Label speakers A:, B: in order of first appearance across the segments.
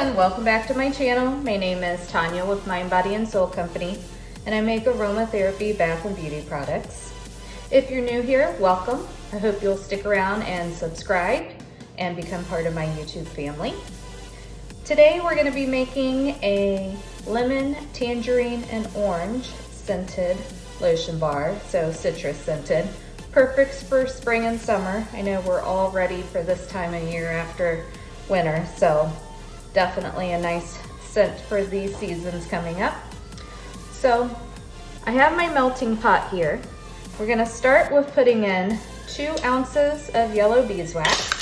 A: and welcome back to my channel. My name is Tanya with Mind, Body, and Soul Company, and I make aromatherapy bath and beauty products. If you're new here, welcome. I hope you'll stick around and subscribe and become part of my YouTube family. Today we're going to be making a lemon, tangerine, and orange scented lotion bar, so citrus scented. Perfect for spring and summer. I know we're all ready for this time of year after winter, so definitely a nice scent for these seasons coming up. So I have my melting pot here. We're gonna start with putting in 2 ounces of yellow beeswax.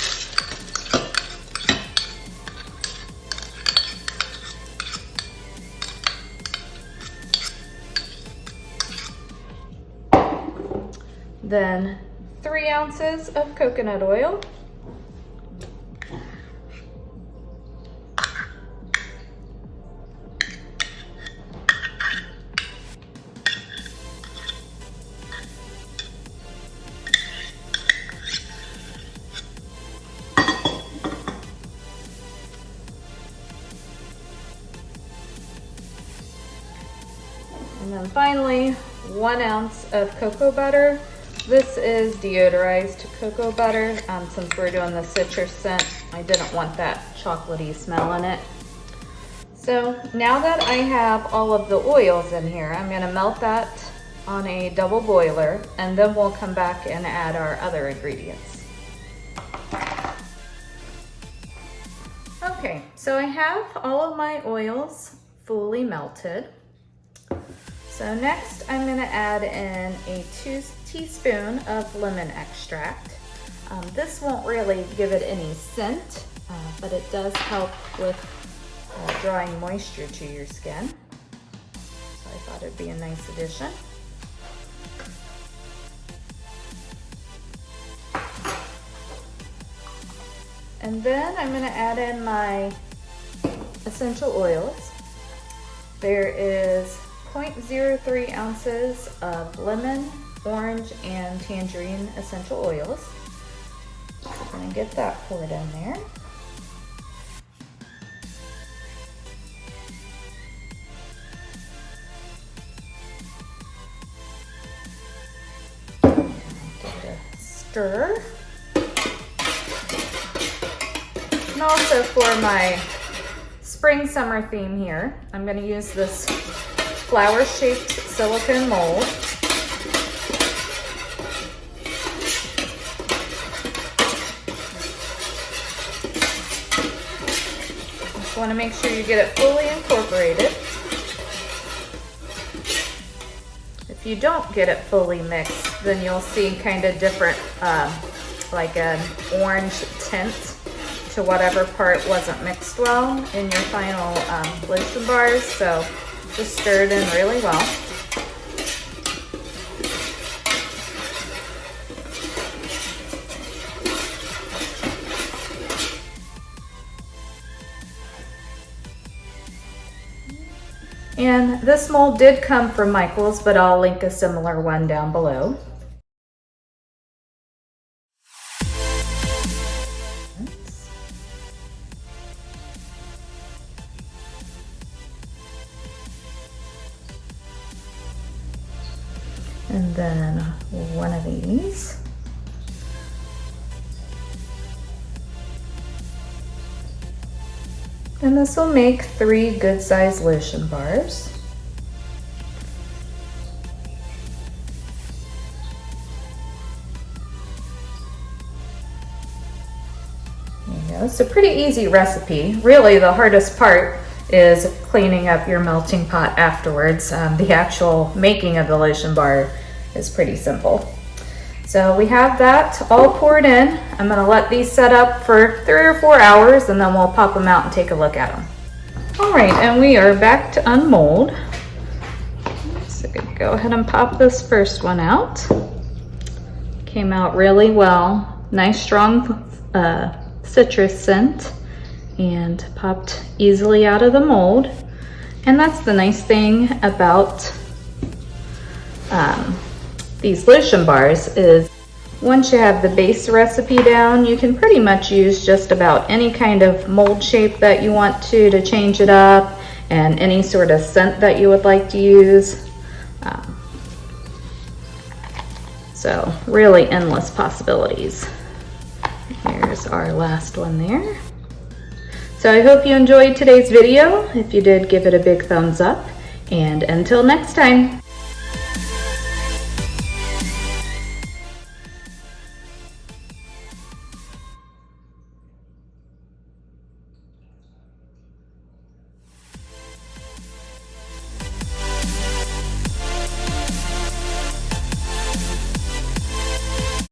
A: Then 3 ounces of coconut oil. And then finally, 1 ounce of cocoa butter. This is deodorized cocoa butter. Since we're doing the citrus scent, I didn't want that chocolatey smell in it. So now that I have all of the oils in here, I'm gonna melt that on a double boiler, and then we'll come back and add our other ingredients. Okay, so I have all of my oils fully melted. So next I'm gonna add in a 2 teaspoons of lemon extract. This won't really give it any scent, but it does help with drawing moisture to your skin. So I thought it'd be a nice addition. And then I'm gonna add in my essential oils. There is 0.03 ounces of lemon, orange, and tangerine essential oils. So I'm gonna get that poured in there. Give it a stir. And also for my spring summer theme here, I'm gonna use this flower-shaped silicone mold. Just want to make sure you get it fully incorporated. If you don't get it fully mixed, then you'll see kind of different, like an orange tint to whatever part wasn't mixed well in your final lotion bars. So just stir it in really well. And this mold did come from Michael's, but I'll link a similar one down below. And then one of these. And this will make 3 good-sized lotion bars. There you go. It's a pretty easy recipe. Really, the hardest part is cleaning up your melting pot afterwards. The actual making of the lotion bar is pretty simple. So we have that all poured in. I'm gonna let these set up for 3 or 4 hours, and then we'll pop them out and take a look at them. All right, and we are back to unmold. So go ahead and pop this first one out. Came out really well. Nice strong citrus scent, and popped easily out of the mold. And that's the nice thing about these lotion bars is Once you have the base recipe down, you can pretty much use just about any kind of mold shape that you want to change it up, and any sort of scent that you would like to use. So really endless possibilities. Here's our last one there. So I hope you enjoyed today's video. If you did, give it a big thumbs up, and until next time.